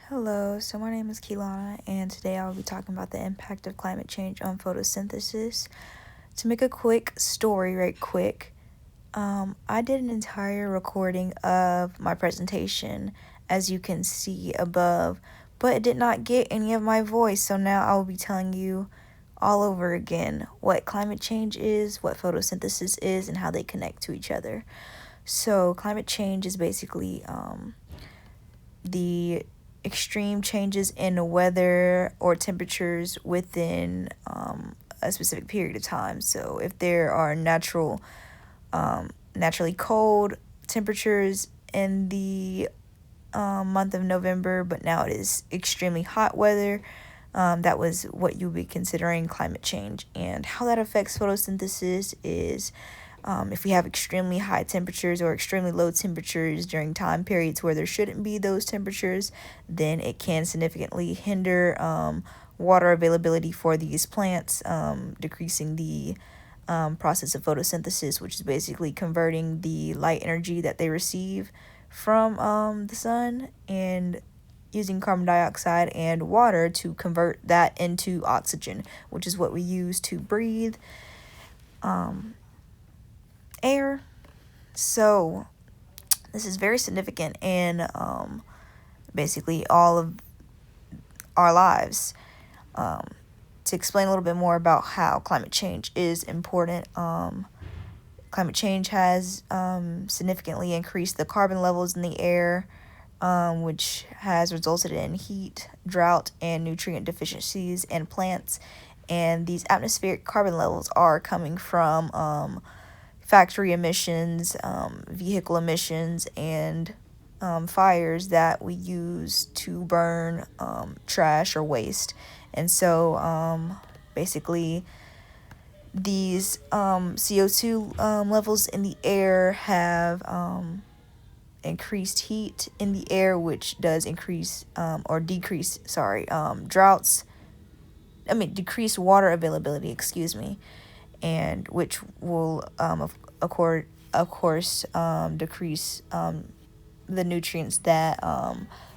Hello, so my name is Keelana, and today I will be talking about the impact of climate change on photosynthesis. To make a quick story, right quick, I did an entire recording of my presentation, as you can see above, but it did not get any of my voice, so now I will be telling you all over again what climate change is, what photosynthesis is, and how they connect to each other. So, climate change is basically the extreme changes in the weather or temperatures within a specific period of time. So if there are naturally cold temperatures in the month of November, but now it is extremely hot weather, that was what you'll be considering climate change. And how that affects photosynthesis is if we have extremely high temperatures or extremely low temperatures during time periods where there shouldn't be those temperatures, then it can significantly hinder water availability for these plants, decreasing the process of photosynthesis, which is basically converting the light energy that they receive from the sun and using carbon dioxide and water to convert that into oxygen, which is what we use to breathe air. So this is very significant in basically all of our lives. To explain a little bit more about how climate change is important, climate change has significantly increased the carbon levels in the air, which has resulted in heat, drought, and nutrient deficiencies in plants. And these atmospheric carbon levels are coming from factory emissions, vehicle emissions, and fires that we use to burn trash or waste. And so basically these CO2 levels in the air have increased heat in the air, which does increase or decrease, droughts. Decrease water availability, and which will, of course, decrease the nutrients that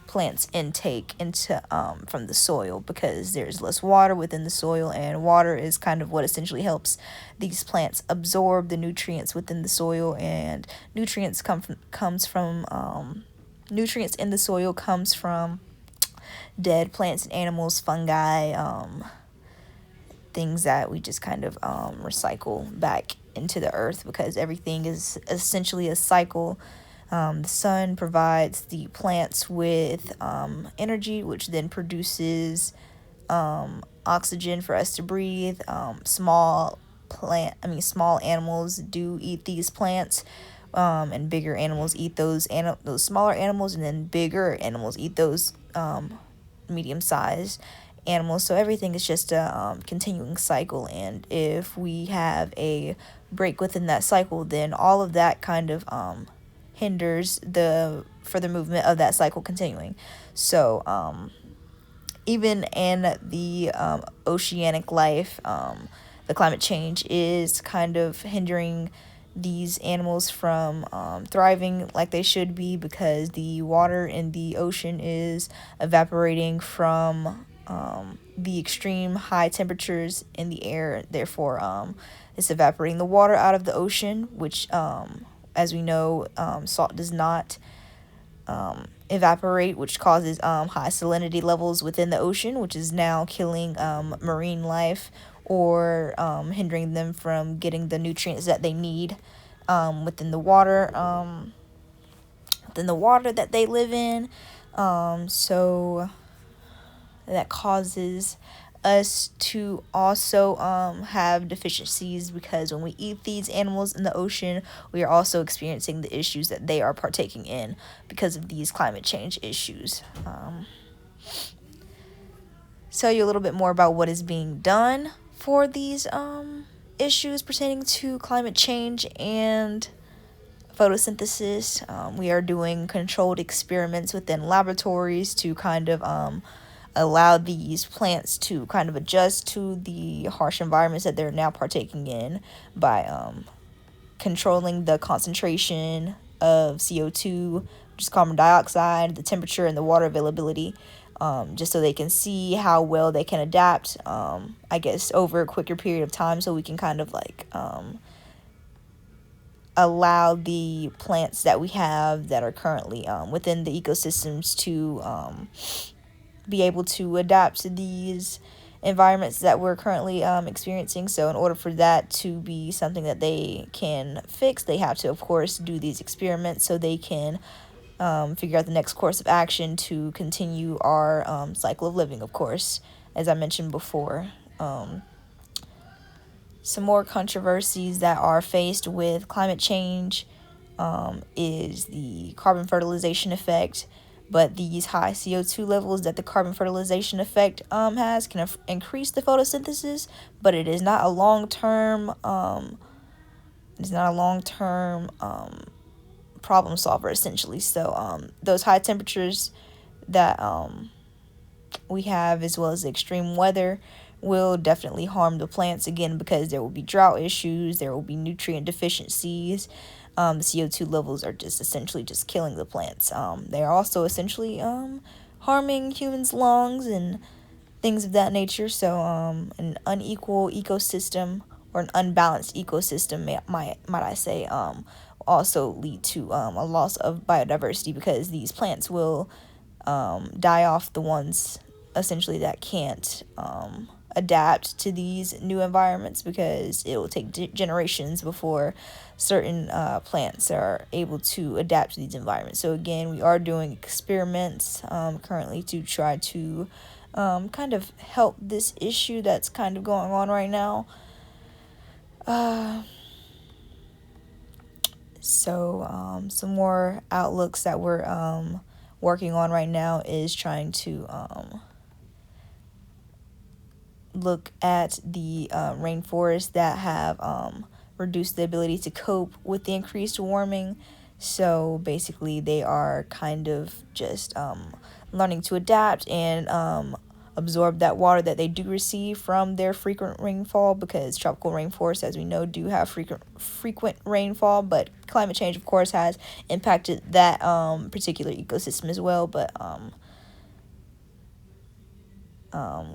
plants intake into from the soil, because there's less water within the soil, and water is kind of what essentially helps these plants absorb the nutrients within the soil. And nutrients nutrients in the soil comes from dead plants and animals, fungi, things that we just kind of recycle back into the earth, because everything is essentially a cycle. The sun provides the plants with energy, which then produces oxygen for us to breathe. Small animals do eat these plants, and bigger animals eat those smaller animals, and then bigger animals eat those medium-sized animals. So everything is just a continuing cycle, and if we have a break within that cycle, then all of that kind of hinders the further movement of that cycle continuing. So even in the oceanic life, the climate change is kind of hindering these animals from thriving like they should be, because the water in the ocean is evaporating from the extreme high temperatures in the air. Therefore, it's evaporating the water out of the ocean, which, as we know, salt does not evaporate, which causes high salinity levels within the ocean, which is now killing marine life, or hindering them from getting the nutrients that they need within the water that they live in. So that causes us to also have deficiencies, because when we eat these animals in the ocean, we are also experiencing the issues that they are partaking in because of these climate change issues. Tell you a little bit more about what is being done for these issues pertaining to climate change and photosynthesis. We are doing controlled experiments within laboratories to kind of allow these plants to kind of adjust to the harsh environments that they're now partaking in, by controlling the concentration of CO2 just carbon dioxide, the temperature, and the water availability, just so they can see how well they can adapt, I guess, over a quicker period of time, so we can kind of like allow the plants that we have that are currently within the ecosystems to be able to adapt to these environments that we're currently experiencing. So in order for that to be something that they can fix, they have to, of course, do these experiments so they can figure out the next course of action to continue our cycle of living, of course, as I mentioned before. Some more controversies that are faced with climate change is the carbon fertilization effect. But these high CO2 levels that the carbon fertilization effect has can increase the photosynthesis, but it is not a long-term problem solver, essentially. So those high temperatures that we have, as well as the extreme weather, will definitely harm the plants again, because there will be drought issues, there will be nutrient deficiencies. The CO2 levels are just essentially just killing the plants. They are also essentially harming humans' lungs and things of that nature. So an unequal ecosystem, or an unbalanced ecosystem, might I say, also lead to a loss of biodiversity, because these plants will die off, the ones essentially that can't adapt to these new environments, because it will take generations before certain plants are able to adapt to these environments. So again, we are doing experiments currently to try to kind of help this issue that's kind of going on right now. So some more outlooks that we're working on right now is trying to look at the rainforests that have reduced the ability to cope with the increased warming. So basically they are kind of just learning to adapt and absorb that water that they do receive from their frequent rainfall, because tropical rainforests, as we know, do have frequent rainfall. But climate change, of course, has impacted that particular ecosystem as well. But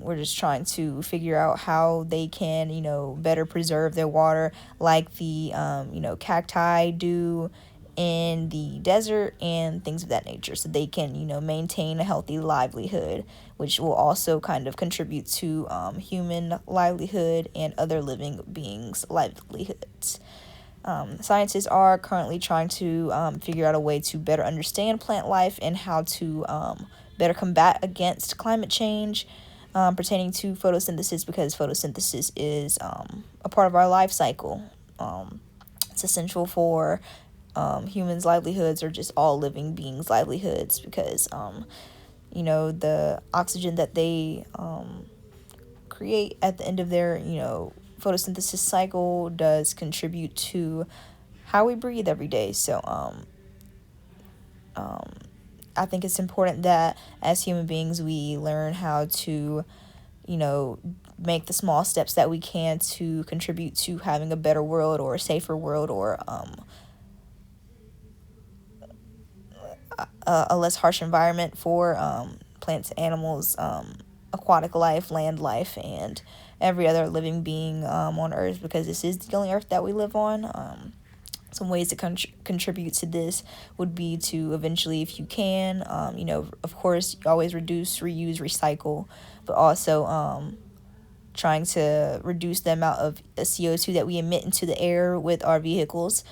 we're just trying to figure out how they can, better preserve their water, like the, cacti do in the desert and things of that nature, so they can, maintain a healthy livelihood, which will also kind of contribute to human livelihood and other living beings' livelihoods. Scientists are currently trying to figure out a way to better understand plant life and how to better combat against climate change pertaining to photosynthesis, because photosynthesis is a part of our life cycle. It's essential for humans' livelihoods, or just all living beings' livelihoods, because the oxygen that they create at the end of their photosynthesis cycle does contribute to how we breathe every day. So I think it's important that as human beings we learn how to make the small steps that we can to contribute to having a better world, or a safer world, or a less harsh environment for plants, animals, aquatic life, land life, and every other living being on Earth, because this is the only Earth that we live on. Some ways to contribute to this would be to eventually, if you can, of course, always reduce, reuse, recycle, but also trying to reduce the amount of CO2 that we emit into the air with our vehicles.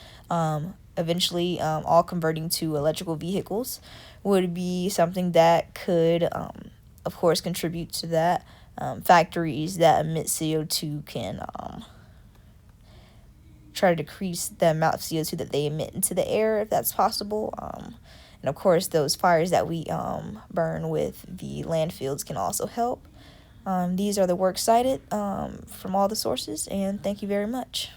Eventually, all converting to electrical vehicles would be something that could, of course, contribute to that. Factories that emit CO2 can try to decrease the amount of CO2 that they emit into the air, if that's possible. And of course, those fires that we burn with the landfills can also help. These are the works cited from all the sources, and thank you very much.